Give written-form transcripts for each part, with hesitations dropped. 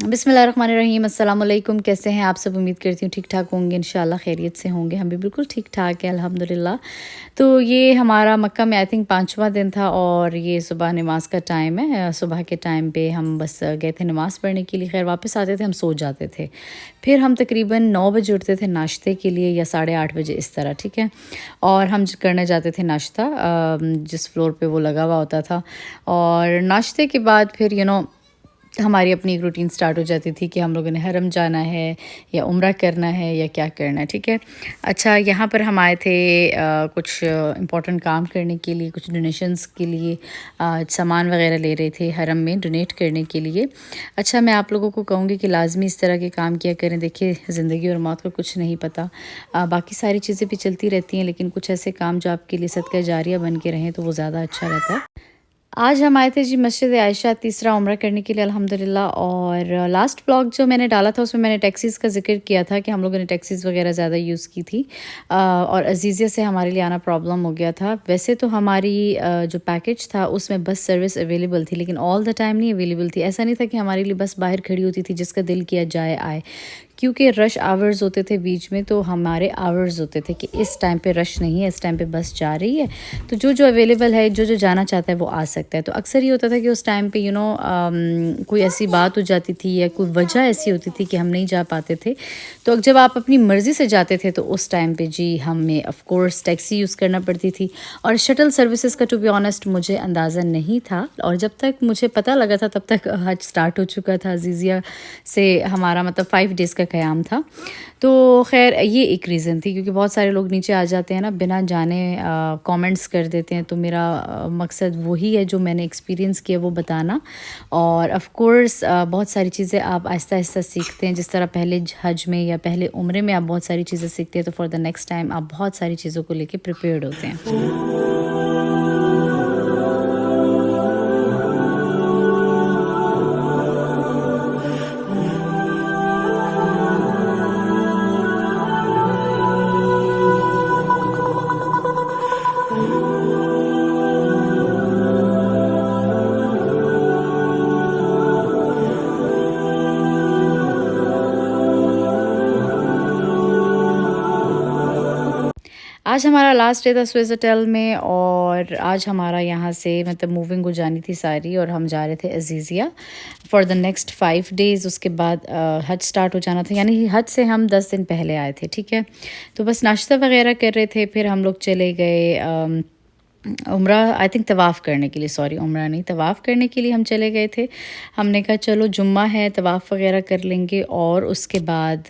बिस्मिल्लाहिर्रहमानिर्रहीम। अस्सलाम वालेकुम। कैसे हैं आप सब? उम्मीद करती हूँ ठीक ठाक होंगे, इंशाल्लाह खैरियत से होंगे। हम भी बिल्कुल ठीक ठाक है, अल्हम्दुलिल्लाह। तो ये हमारा मक्का में आई थिंक 5वां दिन था और ये सुबह नमाज का टाइम है। सुबह के टाइम पे हम बस गए थे नमाज़ पढ़ने के लिए। खैर वापस आते थे हम सो जाते थे। फिर हम तकरीबन 9 बजे उठते थे नाश्ते के लिए या 8:30 बजे इस तरह, ठीक है। और हम करने जाते थे नाश्ता जिस फ्लोर पे वो लगा हुआ होता था। और नाश्ते के बाद फिर हमारी अपनी एक रूटीन स्टार्ट हो जाती थी कि हम लोगों ने हरम जाना है या उम्रा करना है या क्या करना है, ठीक है। अच्छा, यहाँ पर हम आए थे कुछ इम्पोर्टेंट काम करने के लिए, कुछ डोनेशंस के लिए सामान वगैरह ले रहे थे हरम में डोनेट करने के लिए। अच्छा, मैं आप लोगों को कहूँगी कि लाजमी इस तरह के काम किया करें। देखिए, ज़िंदगी और मौत का कुछ नहीं पता। बाकी सारी चीज़ें भी चलती रहती हैं, लेकिन कुछ ऐसे काम जो आपके लिए सदका जारिया बन के रहें तो वो ज़्यादा अच्छा रहता है। आज हम आए थे जी मस्जिद आयशा तीसरा उम्रा करने के लिए, अल्हम्दुलिल्लाह। और लास्ट व्लॉग जो मैंने डाला था उसमें मैंने टैक्सीज़ का ज़िक्र किया था कि हम लोगों ने टैक्सीज़ वगैरह ज़्यादा यूज़ की थी और अजीज़िया से हमारे लिए आना प्रॉब्लम हो गया था। वैसे तो हमारी जो पैकेज था उसमें बस सर्विस अवेलेबल थी, लेकिन ऑल द टाइम नहीं अवेलेबल थी। ऐसा नहीं था कि हमारे लिए बस बाहर खड़ी होती थी, जिसका दिल किया जाए आए, क्योंकि रश आवर्स होते थे बीच में। तो हमारे आवर्स होते थे कि इस टाइम पे रश नहीं है, इस टाइम पे बस जा रही है, तो जो जो अवेलेबल है, जो जो जाना चाहता है वो आ सकता है। तो अक्सर ये होता था कि उस टाइम पे कोई ऐसी बात हो जाती थी या कोई वजह ऐसी होती थी कि हम नहीं जा पाते थे। तो जब आप अपनी मर्ज़ी से जाते थे तो उस टाइम पे जी हमें ऑफ़ कोर्स टैक्सी यूज़ करना पड़ती थी। और शटल सर्विसेज का टू बी ऑनेस्ट मुझे अंदाज़ा नहीं था, और जब तक मुझे पता लगा था तब तक हज स्टार्ट हो चुका था। अज़ीज़िया से हमारा मतलब 5 डेज़ का क़याम था। तो ख़ैर ये एक रीज़न थी, क्योंकि बहुत सारे लोग नीचे आ जाते हैं ना बिना जाने, कमेंट्स कर देते हैं। तो मेरा मकसद वही है जो मैंने एक्सपीरियंस किया वो बताना। और ऑफ़ कोर्स बहुत सारी चीज़ें आप आहिस्ता आहिस्ता सीखते हैं। जिस तरह पहले हज में या पहले उम्रे में आप बहुत सारी चीज़ें सीखते हैं, तो फॉर द नेक्स्ट टाइम आप बहुत सारी चीज़ों को लेके प्रिपेयर्ड होते हैं। आज हमारा लास्ट डे था स्विट्ज़रलैंड में, और आज हमारा यहाँ से मतलब मूविंग हो जानी थी सारी, और हम जा रहे थे Aziziya for the next 5 days. उसके बाद हज स्टार्ट हो जाना था, यानी हज से हम 10 दिन पहले आए थे, ठीक है। तो बस नाश्ता वगैरह कर रहे थे, फिर हम लोग चले गए उम्रा आई थिंक तवाफ़ करने के लिए, सॉरी उम्रा नहीं, तवाफ़ करने के लिए हम चले गए थे। हमने कहा चलो जुम्मा है, तवाफ़ वगैरह कर लेंगे, और उसके बाद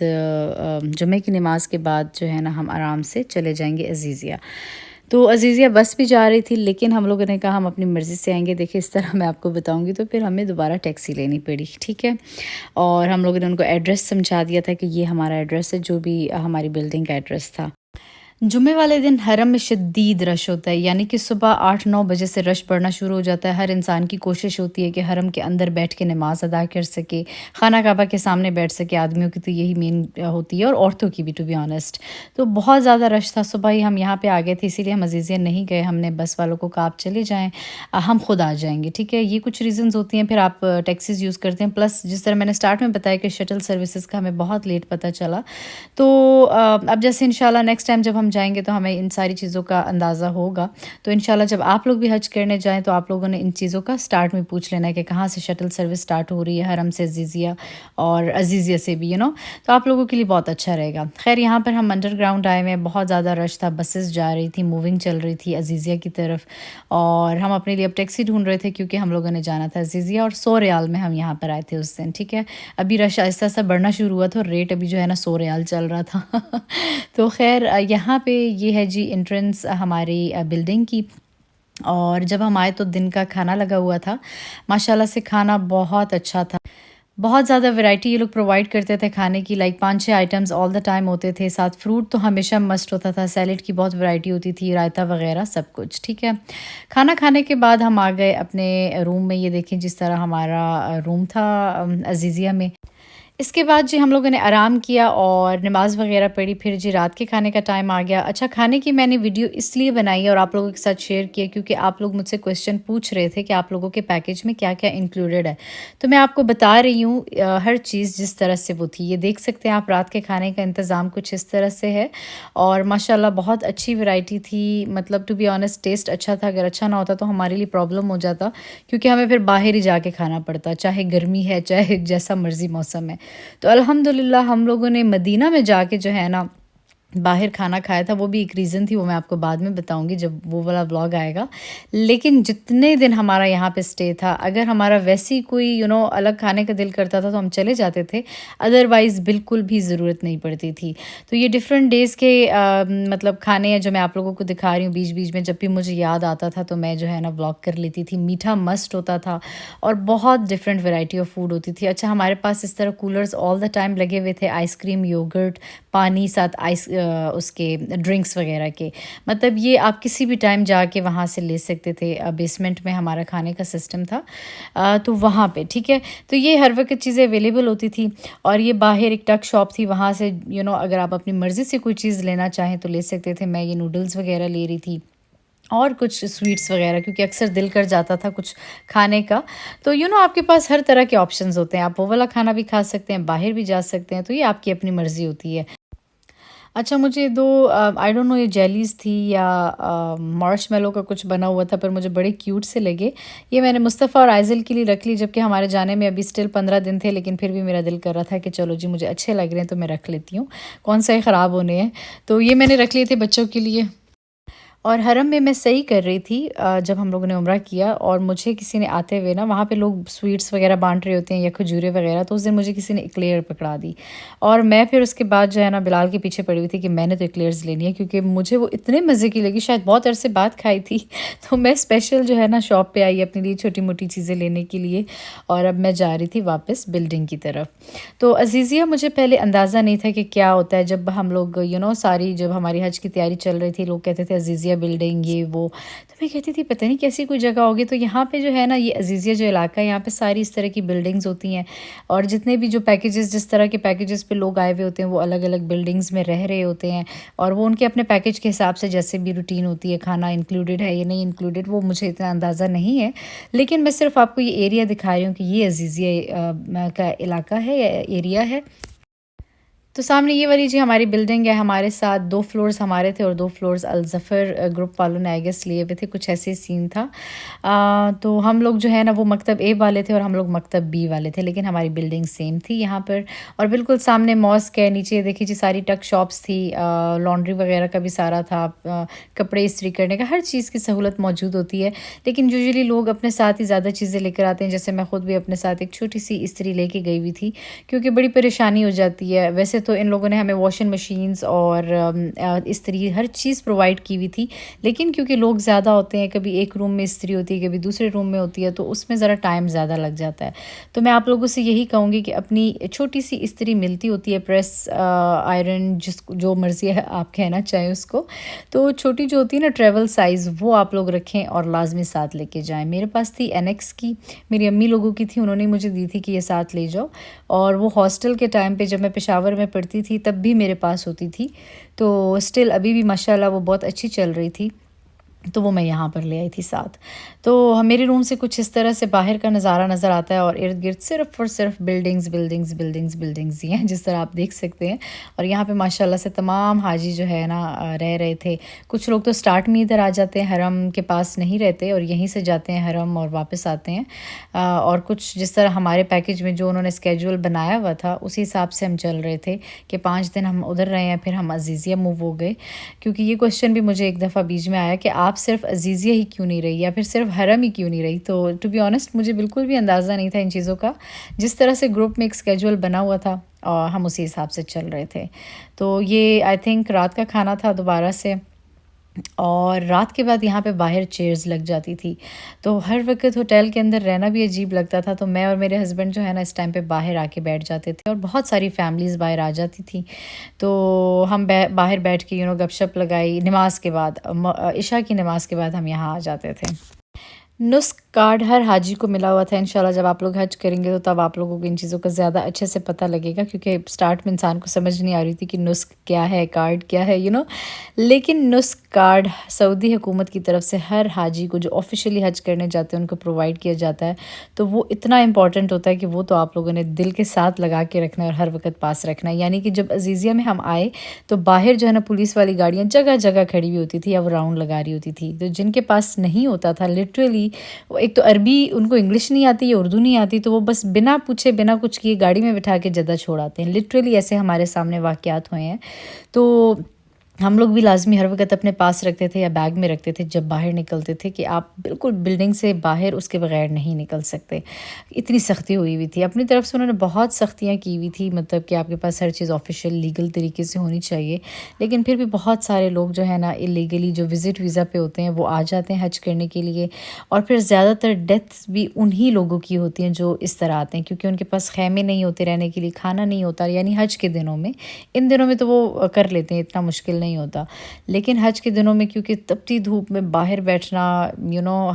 जुम्मे की नमाज़ के बाद जो है ना हम आराम से चले जाएंगे अज़ीज़िया। तो अज़ीज़िया बस भी जा रही थी, लेकिन हम लोगों ने कहा हम अपनी मर्ज़ी से आएंगे। देखिए, इस तरह मैं आपको बताऊंगी तो फिर हमें दोबारा टैक्सी लेनी पड़ी, ठीक है। और हम लोगों ने उनको एड्रेस समझा दिया था कि ये हमारा एड्रेस है, जो भी हमारी बिल्डिंग का एड्रेस था। जुम्मे वाले दिन हरम में शदीद रश होता है, यानी कि सुबह 8-9 बजे से रश पड़ना शुरू हो जाता है। हर इंसान की कोशिश होती है कि हरम के अंदर बैठ के नमाज़ अदा कर सके, खाना काबा के सामने बैठ सके। आदमियों की तो यही मेन होती है, और औरतों की भी टू बी ऑनेस्ट। तो बहुत ज़्यादा रश था। सुबह ही हम यहाँ पे आ गए थे, इसीलिए हम अज़ीज़िया नहीं गए। हमने बस वालों को कहा आप चले जाएँ, हम खुद आ जाएँगे, ठीक है। ये कुछ रीज़न्स होती हैं। फिर आप टैक्सीज़ यूज़ करते हैं, प्लस जिस तरह मैंने स्टार्ट में बताया कि शटल सर्विसेज़ का हमें बहुत लेट पता चला। तो अब जैसे इंशाल्लाह नेक्स्ट टाइम जब हम जाएंगे तो हमें इन सारी चीज़ों का अंदाज़ा होगा। तो इंशाल्लाह जब आप लोग भी हज करने जाएं तो आप लोगों ने इन चीज़ों का स्टार्ट में पूछ लेना है कि कहाँ से शटल सर्विस स्टार्ट हो रही है, हरम से अज़ीज़िया और अज़ीज़िया से भी, तो आप लोगों के लिए बहुत अच्छा रहेगा। खैर, यहाँ पर हम अंडरग्राउंड आए हुए हैं, बहुत ज़्यादा रश था, बसेस जा रही थी, मूविंग चल रही थी अज़ीज़िया की तरफ, और हम अपने लिए अब टैक्सी ढूंढ रहे थे क्योंकि हम लोगों ने जाना था अज़ीज़िया। और 100 रियाल में हम यहाँ पर आए थे उस दिन, ठीक है। अभी रश आहिस्ता आहिस्ता बढ़ना शुरू हुआ था, और रेट अभी जो है ना 100 रियाल चल रहा था। तो खैर यहाँ पे ये है जी एंट्रेंस हमारी बिल्डिंग की। और जब हम आए तो दिन का खाना लगा हुआ था, माशाल्लाह से खाना बहुत अच्छा था। बहुत ज़्यादा वैरायटी ये लोग प्रोवाइड करते थे खाने की, like 5-6 items all the time होते थे। साथ फ्रूट तो हमेशा मस्ट होता था, सैलेड की बहुत वैरायटी होती थी, रायता वगैरह सब कुछ, ठीक है। खाना खाने के बाद हम आ गए अपने रूम में। ये देखें जिस तरह हमारा रूम था अज़ीज़िया में, اس کے بعد جی ہم لوگوں نے آرام کیا اور نماز وغیرہ پڑھی، پھر جی رات کے کھانے کا ٹائم آ گیا۔ اچھا، کھانے کی میں نے ویڈیو اس لیے بنائی ہے اور آپ لوگوں کے ساتھ شیئر کیا کیونکہ آپ لوگ مجھ سے کویسچن پوچھ رہے تھے کہ آپ لوگوں کے پیکیج میں کیا کیا انکلوڈیڈ ہے، تو میں آپ کو بتا رہی ہوں ہر چیز جس طرح سے وہ تھی۔ یہ دیکھ سکتے ہیں آپ، رات کے کھانے کا انتظام کچھ اس طرح سے ہے اور ماشاءاللہ بہت اچھی ورائٹی تھی، مطلب ٹو بی آنیسٹ ٹیسٹ اچھا تھا۔ اگر اچھا نہ ہوتا تو ہمارے لیے پرابلم ہو جاتا کیونکہ ہمیں پھر باہر ہی جا کے کھانا پڑتا، چاہے گرمی ہے چاہے جیسا مرضی موسم ہے۔ تو الحمدللہ ہم لوگوں نے مدینہ میں جا کے جو ہے نا باہر کھانا کھایا تھا، وہ بھی ایک ریزن تھی، وہ میں آپ کو بعد میں بتاؤں گی جب وہ والا ولاگ آئے گا۔ لیکن جتنے دن ہمارا یہاں پہ اسٹے تھا، اگر ہمارا ویسی کوئی الگ کھانے کا دل کرتا تھا تو ہم چلے جاتے تھے، ادروائز بالکل بھی ضرورت نہیں پڑتی تھی۔ تو یہ ڈفرینٹ ڈیز کے مطلب کھانے ہیں جو میں آپ لوگوں کو دکھا رہی ہوں، بیچ بیچ میں جب بھی مجھے یاد آتا تھا تو میں جو ہے نا ولاگ کر لیتی تھی۔ میٹھا مسٹ ہوتا تھا اور بہت ڈفرینٹ ورائٹی آف فوڈ ہوتی تھی۔ اچھا، ہمارے پاس اس طرح کولرز آل دا ٹائم لگے ہوئے تھے، آئس کریم، یوگرٹ، پانی، ساتھ اس کے ڈرنکس وغیرہ کے، مطلب یہ آپ کسی بھی ٹائم جا کے وہاں سے لے سکتے تھے۔ بیسمنٹ میں ہمارا کھانے کا سسٹم تھا تو وہاں پہ ٹھیک ہے، تو یہ ہر وقت چیزیں اویلیبل ہوتی تھی۔ اور یہ باہر ایک ٹک شاپ تھی، وہاں سے اگر آپ اپنی مرضی سے کوئی چیز لینا چاہیں تو لے سکتے تھے۔ میں یہ نوڈلز وغیرہ لے رہی تھی اور کچھ سویٹس وغیرہ، کیونکہ اکثر دل کر جاتا تھا کچھ کھانے کا، تو آپ کے پاس ہر طرح کے آپشنز ہوتے ہیں، آپ وہ والا کھانا بھی کھا سکتے ہیں، باہر بھی جا سکتے ہیں، تو یہ آپ کی اپنی مرضی ہوتی ہے۔ اچھا، مجھے دو آئی ڈونٹ نو یہ جیلیز تھی یا مارش میلو کا کچھ بنا ہوا تھا، پر مجھے بڑے کیوٹ سے لگے۔ یہ میں نے مصطفیٰ اور عائزل کے لیے رکھ لی، جبکہ ہمارے جانے میں ابھی اسٹل 15 دن تھے، لیکن پھر بھی میرا دل کر رہا تھا کہ چلو جی مجھے اچھے لگ رہے ہیں تو میں رکھ لیتی ہوں، کون سا ہی خراب ہونے ہیں، تو یہ میں نے رکھ لیے تھے بچوں کے لیے۔ اور حرم میں صحیح کر رہی تھی جب ہم لوگوں نے عمرہ کیا، اور مجھے کسی نے آتے ہوئے نا، وہاں پہ لوگ سویٹس وغیرہ بانٹ رہے ہوتے ہیں یا کھجورے وغیرہ، تو اس دن مجھے کسی نے ایکلیئر پکڑا دی، اور میں پھر اس کے بعد جو ہے نا بلال کے پیچھے پڑی ہوئی تھی کہ میں نے تو ایکلیئرز لینی ہے، کیونکہ مجھے وہ اتنے مزے کی لگی، شاید بہت عرصے بعد کھائی تھی تو میں اسپیشل جو ہے نا شاپ پہ آئی اپنے لیے چھوٹی موٹی چیزیں لینے کے لیے، اور اب میں جا رہی تھی واپس بلڈنگ کی طرف۔ تو عزیزیہ مجھے پہلے اندازہ نہیں تھا کہ کیا ہوتا ہے، جب ہم لوگ ساری جب ہماری حج کی تیاری چل رہی تھی، لوگ کہتے تھے عزیزیہ بلڈنگ یہ وہ، تو میں کہتی تھی پتہ نہیں کیسی کوئی جگہ ہوگی۔ تو یہاں پہ جو ہے نا یہ عزیزیہ جو علاقہ ہے، یہاں پہ ساری اس طرح کی بلڈنگز ہوتی ہیں، اور جتنے بھی جو پیکیجز، جس طرح کے پیکیجز پہ لوگ آئے ہوئے ہوتے ہیں، وہ الگ الگ بلڈنگز میں رہ رہے ہوتے ہیں، اور وہ ان کے اپنے پیکیج کے حساب سے جیسے بھی روٹین ہوتی ہے، کھانا انکلوڈیڈ ہے یا نہیں انکلوڈیڈ، وہ مجھے اتنا اندازہ نہیں ہے، لیکن میں صرف آپ کو یہ ایریا دکھا رہی ہوں کہ یہ عزیزیہ کا علاقہ ہے یا ایریا ہے۔ تو سامنے یہ والی جی ہماری بلڈنگ ہے، ہمارے ساتھ 2 فلورز ہمارے تھے اور 2 فلورز الظفر گروپ والوں نے آئی گیس لیے ہوئے تھے، کچھ ایسے سین تھا۔ تو ہم لوگ جو ہے نا وہ مکتب اے والے تھے اور ہم لوگ مکتب بی والے تھے، لیکن ہماری بلڈنگ سیم تھی یہاں پر، اور بالکل سامنے ماسک ہے، نیچے دیکھیے جی ساری ٹک شاپس تھی، لانڈری وغیرہ کا بھی سارا تھا، کپڑے استری کرنے کا، ہر چیز کی سہولت موجود ہوتی ہے، لیکن یوزلی لوگ اپنے ساتھ ہی زیادہ چیزیں لے کر آتے ہیں، جیسے میں خود بھی اپنے ساتھ ایک چھوٹی سی استری لے کے گئی ہوئی تھی، کیونکہ بڑی پریشانی ہو جاتی ہے۔ ویسے تو ان لوگوں نے ہمیں واشنگ مشینز اور استری ہر چیز پرووائڈ کی ہوئی تھی، لیکن کیونکہ لوگ زیادہ ہوتے ہیں، کبھی ایک روم میں استری ہوتی ہے، کبھی دوسرے روم میں ہوتی ہے، تو اس میں ذرا ٹائم زیادہ لگ جاتا ہے۔ تو میں آپ لوگوں سے یہی کہوں گی کہ اپنی چھوٹی سی استری ملتی ہوتی ہے، پریس آئرن، جو مرضی ہے آپ کہنا چاہیں اس کو، تو چھوٹی جو ہوتی ہے نا ٹریول سائز، وہ آپ لوگ رکھیں اور لازمی ساتھ لے کے جائیں۔ میرے پاس تھی NX کی، میری امی لوگوں کی تھی، انہوں نے مجھے دی تھی کہ یہ ساتھ لے جاؤ، اور وہ ہاسٹل کے ٹائم پہ جب میں پشاور میں پڑھتی تھی تب بھی میرے پاس ہوتی تھی، تو اسٹل ابھی بھی ماشاءاللہ وہ بہت اچھی چل رہی تھی، تو وہ میں یہاں پر لے آئی تھی ساتھ۔ تو میرے روم سے کچھ اس طرح سے باہر کا نظارہ نظر آتا ہے، اور ارد گرد صرف اور صرف بلڈنگز بلڈنگز بلڈنگز بلڈنگز ہی ہیں، جس طرح آپ دیکھ سکتے ہیں، اور یہاں پہ ماشاءاللہ سے تمام حاجی جو ہے نا رہ رہے تھے۔ کچھ لوگ تو سٹارٹ میں ادھر آ جاتے ہیں، حرم کے پاس نہیں رہتے اور یہیں سے جاتے ہیں حرم اور واپس آتے ہیں، اور کچھ جس طرح ہمارے پیکیج میں جو انہوں نے اسکیجول بنایا ہوا تھا اسی حساب سے ہم چل رہے تھے کہ 5 دن ہم ادھر رہے ہیں، پھر ہم عزیزیہ موو ہو گئے، کیونکہ یہ کویشچن بھی مجھے ایک دفعہ بیچ میں آیا کہ آپ صرف عزیزیہ ہی کیوں نہیں رہی یا پھر صرف حرم ہی کیوں نہیں رہی، تو ٹو بی آنیسٹ مجھے بالکل بھی اندازہ نہیں تھا ان چیزوں کا، جس طرح سے گروپ میں ایک اسکیجول بنا ہوا تھا اور ہم اسی حساب سے چل رہے تھے۔ تو یہ آئی تھنک رات کا کھانا تھا دوبارہ سے، اور رات کے بعد یہاں پہ باہر چیئرز لگ جاتی تھی، تو ہر وقت ہوٹل کے اندر رہنا بھی عجیب لگتا تھا، تو میں اور میرے ہسبینڈ جو ہے نا اس ٹائم پہ باہر آ کے بیٹھ جاتے تھے، اور بہت ساری فیملیز باہر آ جاتی تھیں، تو ہم باہر بیٹھ کے گپ شپ لگائی، نماز کے بعد عشاء کی نماز کے بعد ہم یہاں آ جاتے تھے۔ نسخ कार्ड हर हाजी को मिला हुआ था। इंशाल्लाह जब आप लोग हज करेंगे तो तब आप लोगों को इन चीज़ों का ज़्यादा अच्छे से पता लगेगा, क्योंकि स्टार्ट में इंसान को समझ नहीं आ रही थी कि नुस्ख क्या है, कार्ड क्या है, लेकिन नुस्ख कार्ड सऊदी हुकूमत की तरफ से हर हाजी को जो ऑफिशियली हज करने जाते हैं उनको प्रोवाइड किया जाता है। तो वो इतना इंपॉर्टेंट होता है कि वो तो आप लोगों ने दिल के साथ लगा के रखना है और हर वक्त पास रखना है। यानी कि जब अजीज़िया में हम आए तो बाहर जो है ना पुलिस वाली गाड़ियाँ जगह जगह खड़ी हुई होती थी या वो राउंड लगा रही होती थी। तो जिनके पास नहीं होता था, लिटरली एक तो अरबी उनको इंग्लिश नहीं आती या उर्दू नहीं आती, तो वो बस बिना पूछे बिना कुछ किए गाड़ी में बिठा के जद्दा छोड़ आते हैं। लिटरली ऐसे हमारे सामने वाक़यात हुए हैं। तो हम लोग भी लाजमी हर वक्त अपने पास रखते थे या बैग में रखते थे जब बाहर निकलते थे, कि आप बिल्कुल बिल्डिंग से बाहर उसके बगैर नहीं निकल सकते। इतनी सख्ती हुई हुई थी, अपनी तरफ से उन्होंने बहुत सख्तियाँ की हुई थी, मतलब कि आपके पास हर चीज़ ऑफिशियल लीगल तरीके से होनी चाहिए। लेकिन फिर भी बहुत सारे लोग जो है ना इलीगली जो विज़िट वीज़ा पे होते हैं वो आ जाते हैं हज करने के लिए, और फिर ज़्यादातर डेथ्स भी उन्हीं लोगों की होती हैं जो इस तरह आते हैं, क्योंकि उनके पास खैमे नहीं होते रहने के लिए, खाना नहीं होता, यानी हज के दिनों में। इन दिनों में तो वो कर लेते हैं, इतना मुश्किल नहीं होता, लेकिन हज के दिनों में क्योंकि तपती धूप में बाहर बैठना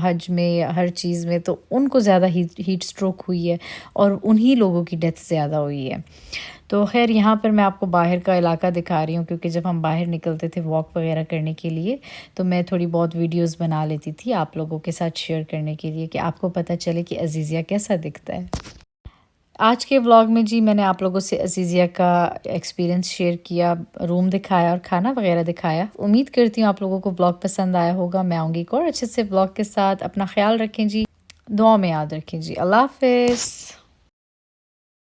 हज में हर चीज़ में, तो उनको ज़्यादा हीट स्ट्रोक हुई है और उन्हीं लोगों की डेथ ज़्यादा हुई है। तो खैर यहाँ पर मैं आपको बाहर का इलाका दिखा रही हूँ, क्योंकि जब हम बाहर निकलते थे वॉक वगैरह करने के लिए तो मैं थोड़ी बहुत वीडियोस बना लेती थी आप लोगों के साथ शेयर करने के लिए, कि आपको पता चले कि अजीज़िया कैसा दिखता है। आज के व्लॉग में जी मैंने आप लोगों से अजीज़िया का एक्सपीरियंस शेयर किया, रूम दिखाया और खाना वगैरह दिखाया। उम्मीद करती हूँ आप लोगों को व्लॉग पसंद आया होगा। मैं आऊँगी एक और अच्छे से व्लॉग के साथ। अपना ख्याल रखें जी, दुआ में याद रखें जी। अल्लाह हाफ़िज़।